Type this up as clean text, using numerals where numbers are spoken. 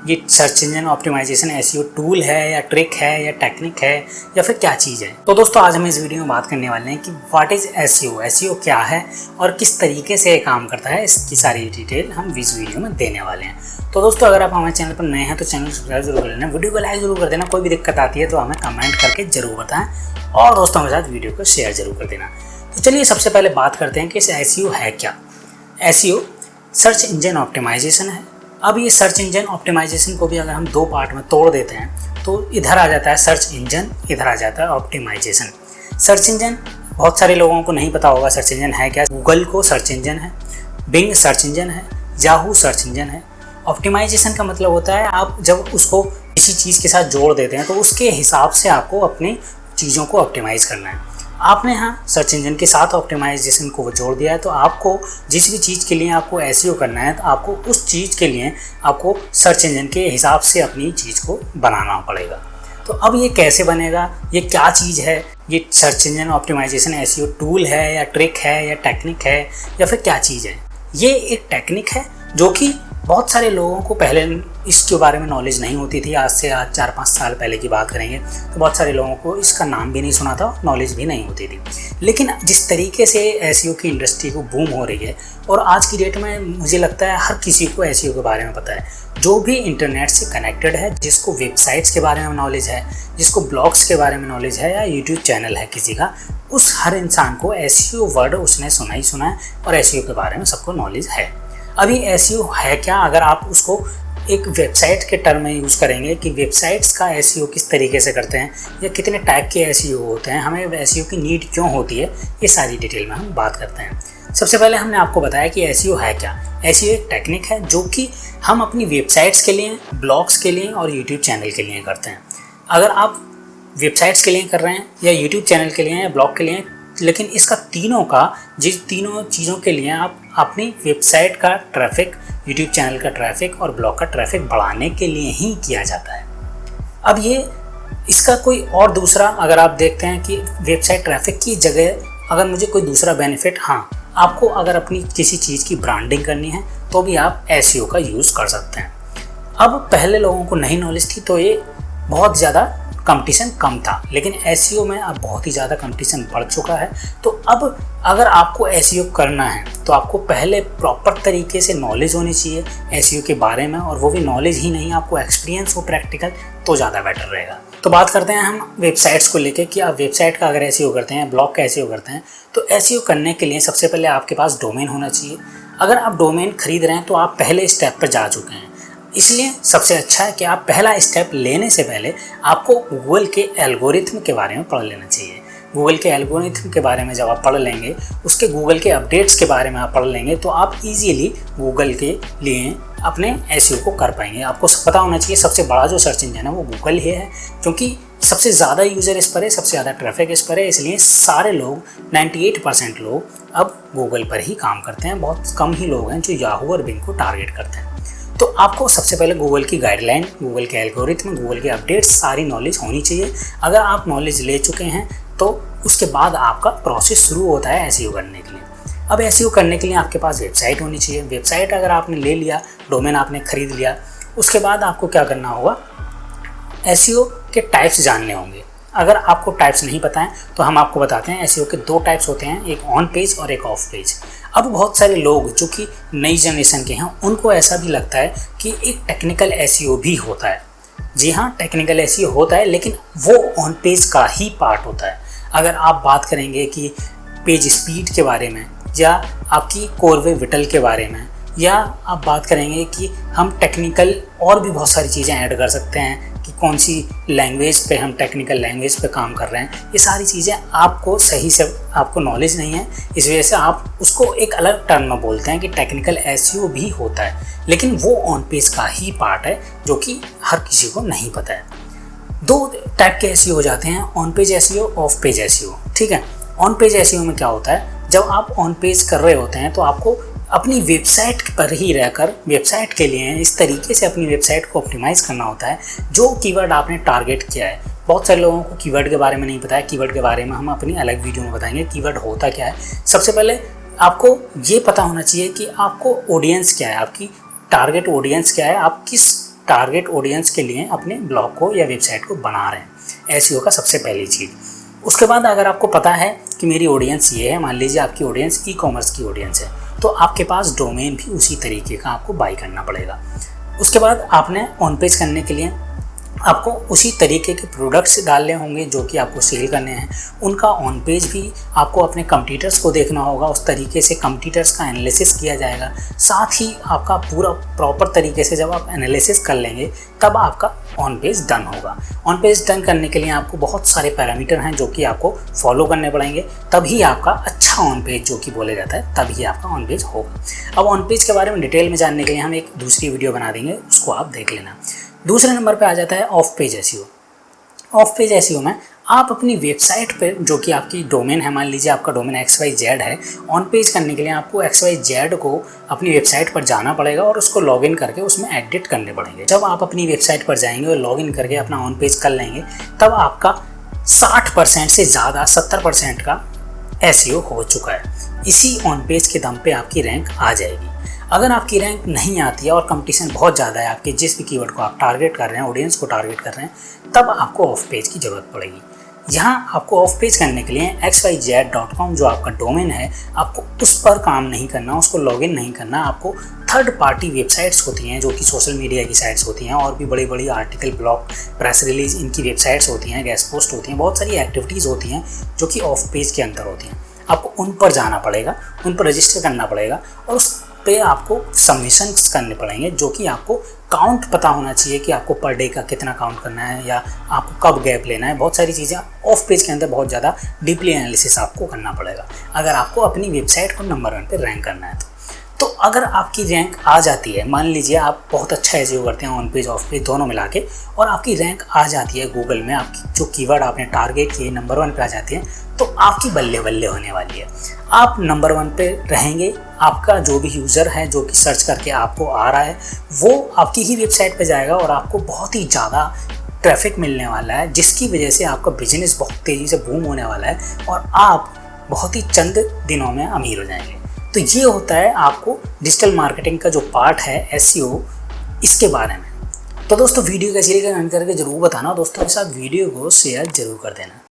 ये search engine optimization SEO tool है या ट्रिक है या टेक्निक है या फिर क्या चीज़ है। तो दोस्तों आज हम इस वीडियो में बात करने वाले हैं कि व्हाट इज़ एसईओ, एसईओ क्या है और किस तरीके से ये काम करता है। इसकी सारी डिटेल हम इस वीडियो में देने वाले हैं। तो दोस्तों अगर आप हमारे चैनल पर नए हैं तो चैनल सब्सक्राइब जरूर कर लेना, वीडियो को लाइक जरूर कर देना। कोई भी दिक्कत आती है तो हमें कमेंट करके जरूर बताएं और दोस्तों के साथ वीडियो को शेयर जरूर कर देना। तो चलिए सबसे पहले बात करते हैं कि एसईओ है क्या। एसईओ सर्च इंजन ऑप्टिमाइजेशन है। अब ये सर्च इंजन ऑप्टिमाइजेशन को भी अगर हम दो पार्ट में तोड़ देते हैं तो इधर आ जाता है सर्च इंजन, इधर आ जाता है ऑप्टिमाइजेशन। सर्च इंजन बहुत सारे लोगों को नहीं पता होगा सर्च इंजन है क्या। गूगल को सर्च इंजन है, बिंग सर्च इंजन है, याहू सर्च इंजन है। ऑप्टिमाइजेशन का मतलब होता है आप जब उसको किसी चीज़ के साथ जोड़ देते हैं तो उसके हिसाब से आपको अपनी चीज़ों को ऑप्टिमाइज़ करना है। आपने यहाँ सर्च इंजन के साथ ऑप्टिमाइजेशन को जोड़ दिया है तो आपको जिस भी चीज़ के लिए आपको एसईओ करना है तो आपको उस चीज़ के लिए आपको सर्च इंजन के हिसाब से अपनी चीज़ को बनाना पड़ेगा। तो अब ये कैसे बनेगा, ये क्या चीज़ है, ये search engine optimization SEO tool है या ट्रिक है या टेक्निक है या फिर क्या चीज़ है। ये एक टेक्निक है जो कि बहुत सारे लोगों को पहले इसके बारे में नॉलेज नहीं होती थी। आज से 4-5 साल पहले की बात करेंगे तो बहुत सारे लोगों को इसका नाम भी नहीं सुना था, नॉलेज भी नहीं होती थी। लेकिन जिस तरीके से एसईओ की इंडस्ट्री को बूम हो रही है और आज की डेट में मुझे लगता है हर किसी को एसईओ के बारे में पता है। जो भी इंटरनेट से कनेक्टेड है, जिसको वेबसाइट्स के बारे में नॉलेज है, जिसको ब्लॉग्स के बारे में नॉलेज है या यूट्यूब चैनल है किसी का, उस हर इंसान को एसईओ वर्ड उसने सुना ही सुना है और एसईओ के बारे में सबको नॉलेज है। अभी एसईओ है क्या, अगर आप उसको एक वेबसाइट के टर्म में यूज़ करेंगे कि वेबसाइट्स का एसईओ किस तरीके से करते हैं या कितने टाइप के एसईओ होते हैं, हमें एसईओ की नीड क्यों होती है, ये सारी डिटेल में हम बात करते हैं। सबसे पहले हमने आपको बताया कि एसईओ है क्या। एसईओ एक टेक्निक है जो कि हम अपनी वेबसाइट्स के लिए, ब्लॉग्स के लिए और यूट्यूब चैनल के लिए करते हैं। अगर आप वेबसाइट्स के लिए कर रहे हैं या यूट्यूब चैनल के लिए या ब्लॉग के लिए, लेकिन इसका तीनों का जिस तीनों चीज़ों के लिए आप अपनी वेबसाइट का ट्रैफिक, यूट्यूब चैनल का ट्रैफिक और ब्लॉग का ट्रैफिक बढ़ाने के लिए ही किया जाता है। अब ये इसका कोई और दूसरा अगर आप देखते हैं कि वेबसाइट ट्रैफिक की जगह अगर मुझे कोई दूसरा बेनिफिट, हाँ, आपको अगर अपनी किसी चीज़ की ब्रांडिंग करनी है तो भी आप एसईओ का यूज़ कर सकते हैं। अब पहले लोगों को नहीं नॉलेज थी तो ये बहुत ज़्यादा कंपटीशन कम था, लेकिन एसईओ में अब बहुत ही ज़्यादा कंपटीशन बढ़ चुका है। तो अब अगर आपको एसईओ करना है तो आपको पहले प्रॉपर तरीके से नॉलेज होनी चाहिए एसईओ के बारे में, और वो भी नॉलेज ही नहीं, आपको एक्सपीरियंस हो प्रैक्टिकल, तो ज़्यादा बेटर रहेगा। तो बात करते हैं हम वेबसाइट्स को लेके कि आप वेबसाइट का अगर एसईओ करते हैं, ब्लॉग का एसईओ करते हैं, तो एसईओ करने के लिए सबसे पहले आपके पास डोमेन होना चाहिए। अगर आप डोमेन खरीद रहे हैं तो आप पहले स्टेप पर जा चुके हैं, इसलिए सबसे अच्छा है कि आप पहला स्टेप लेने से पहले आपको गूगल के एल्गोरिथम के बारे में पढ़ लेना चाहिए। गूगल के एल्गोरिथम के बारे में जब आप पढ़ लेंगे, उसके गूगल के अपडेट्स के बारे में आप पढ़ लेंगे तो आप इजीली गूगल के लिए अपने एसईओ को कर पाएंगे। आपको पता होना चाहिए सबसे बड़ा जो सर्च इंजन है वो गूगल ही है, क्योंकि सबसे ज़्यादा यूज़र इस पर है, सबसे ज़्यादा ट्रैफिक इस पर है, इसलिए सारे लोग 98% लोग अब गूगल पर ही काम करते हैं। बहुत कम ही लोग हैं जो याहू और बिंग को टारगेट करते हैं। तो आपको सबसे पहले गूगल की गाइडलाइन, गूगल के एल्गोरिथम, गूगल के अपडेट्स, सारी नॉलेज होनी चाहिए। अगर आप नॉलेज ले चुके हैं तो उसके बाद आपका प्रोसेस शुरू होता है एसईओ करने के लिए। अब एसईओ करने के लिए आपके पास वेबसाइट होनी चाहिए। वेबसाइट अगर आपने ले लिया, डोमेन आपने खरीद लिया, उसके बाद आपको क्या करना होगा, एसईओ के टाइप्स जानने होंगे। अगर आपको टाइप्स नहीं पता है तो हम आपको बताते हैं। एसईओ के दो टाइप्स होते हैं, एक ऑन पेज और एक ऑफ पेज। अब बहुत सारे लोग जो कि नई जनरेशन के हैं उनको ऐसा भी लगता है कि एक टेक्निकल एसईओ भी होता है। जी हाँ, टेक्निकल एसईओ होता है, लेकिन वो ऑन पेज का ही पार्ट होता है। अगर आप बात करेंगे कि पेज स्पीड के बारे में या आपकी कोर वेब विटल के बारे में, या आप बात करेंगे कि हम टेक्निकल और भी बहुत सारी चीज़ें ऐड कर सकते हैं कि कौन सी लैंग्वेज पे हम टेक्निकल लैंग्वेज पे काम कर रहे हैं, ये सारी चीज़ें आपको सही से आपको नॉलेज नहीं है। इस वजह से आप उसको एक अलग टर्म में बोलते हैं कि टेक्निकल एसईओ भी होता है, लेकिन वो ऑन पेज का ही पार्ट है जो कि हर किसी को नहीं पता है। दो टाइप के एसईओ हो जाते हैं, on page SEO, of page SEO. ठीक है, ऑन पेज एसईओ में क्या होता है, जब आप ऑन पेज कर रहे होते हैं तो आपको अपनी वेबसाइट पर ही रहकर वेबसाइट के लिए इस तरीके से अपनी वेबसाइट को ऑप्टिमाइज़ करना होता है जो कीवर्ड आपने टारगेट किया है। बहुत सारे लोगों को कीवर्ड के बारे में नहीं पता है। कीवर्ड के बारे में हम अपनी अलग वीडियो में बताएंगे कीवर्ड होता क्या है। सबसे पहले आपको ये पता होना चाहिए कि आपको ऑडियंस क्या है, आपकी टारगेट ऑडियंस क्या है, आप किस टारगेट ऑडियंस के लिए अपने ब्लॉग को या वेबसाइट को बना रहे हैं। एसईओ का सबसे पहली चीज़। उसके बाद अगर आपको पता है कि मेरी ऑडियंस ये है, मान लीजिए आपकी ऑडियंस ई कॉमर्स की ऑडियंस है, तो आपके पास डोमेन भी उसी तरीके का आपको बाई करना पड़ेगा। उसके बाद आपने ऑन पेज करने के लिए आपको उसी तरीके के प्रोडक्ट्स डालने होंगे जो कि आपको सेल करने हैं। उनका ऑन पेज भी आपको अपने कंपटीटर्स को देखना होगा, उस तरीके से कंपटीटर्स का एनालिसिस किया जाएगा। साथ ही आपका पूरा प्रॉपर तरीके से जब आप एनालिसिस कर लेंगे तब आपका ऑन पेज डन होगा। ऑन पेज डन करने के लिए आपको बहुत सारे पैरामीटर हैं जो कि आपको फॉलो करने पड़ेंगे, तभी आपका अच्छा ऑन पेज जो कि बोला जाता है तभी आपका ऑन पेज होगा। अब ऑन पेज के बारे में डिटेल में जानने के लिए हम एक दूसरी वीडियो बना देंगे, उसको आप देख लेना। दूसरे नंबर पे आ जाता है of page SEO. Of page SEO में आप अपनी वेबसाइट पे जो कि आपकी डोमेन है, मान लीजिए आपका डोमेन XYZ है, ऑन पेज करने के लिए आपको XYZ को अपनी वेबसाइट पर जाना पड़ेगा और उसको लॉगिन करके उसमें एडिट करने पड़ेंगे। जब आप अपनी वेबसाइट पर जाएंगे और लॉगिन करके अपना ऑन पेज कर लेंगे तब आपका 60% से ज़्यादा 70% का एसईओ हो चुका है। इसी ऑन पेज के दम पे आपकी रैंक आ जाएगी। अगर आपकी रैंक नहीं आती है और कंपटीशन बहुत ज़्यादा है आपके जिस भी कीवर्ड को आप टारगेट कर रहे हैं, ऑडियंस को टारगेट कर रहे हैं, तब आपको ऑफ पेज की ज़रूरत पड़ेगी। यहाँ आपको ऑफ पेज करने के लिए xyz.com जो आपका डोमेन है, आपको उस पर काम नहीं करना, उसको लॉगिन नहीं करना। आपको थर्ड पार्टी वेबसाइट्स होती हैं जो कि सोशल मीडिया की साइट्स होती हैं और भी बड़ी बड़ी आर्टिकल, ब्लॉग, प्रेस रिलीज, इनकी वेबसाइट्स होती हैं, गेस्ट पोस्ट होती हैं, बहुत सारी एक्टिविटीज़ होती हैं जो कि ऑफ पेज के अंदर होती हैं। आपको उन पर जाना पड़ेगा, उन पर रजिस्टर करना पड़ेगा और उस पे आपको सबमिशंस करने पड़ेंगे जो कि आपको काउंट पता होना चाहिए कि आपको पर डे का कितना काउंट करना है या आपको कब गैप लेना है। बहुत सारी चीज़ें ऑफ पेज के अंदर बहुत ज़्यादा डीपली एनालिसिस आपको करना पड़ेगा अगर आपको अपनी वेबसाइट को नंबर 1 पे रैंक करना है। तो अगर आपकी रैंक आ जाती है, मान लीजिए आप बहुत अच्छा एसईओ करते हैं ऑन पेज ऑफ पेज दोनों मिला के, और आपकी रैंक आ जाती है गूगल में, आपकी जो कीवर्ड आपने टारगेट किए नंबर 1 पे आ जाती है, तो आपकी बल्ले बल्ले होने वाली है। आप नंबर 1 पे रहेंगे, आपका जो भी यूज़र है जो कि सर्च करके आपको आ रहा है वो आपकी ही वेबसाइट पे जाएगा और आपको बहुत ही ज़्यादा ट्रैफिक मिलने वाला है, जिसकी वजह से आपका बिजनेस बहुत तेज़ी से बूम होने वाला है और आप बहुत ही चंद दिनों में अमीर हो जाएंगे। तो ये होता है आपको डिजिटल मार्केटिंग का जो पार्ट है एसईओ, इसके बारे में। तो दोस्तों वीडियो कैसी लगी कमेंट करके जरूर बताना, दोस्तों के साथ वीडियो को शेयर जरूर कर देना।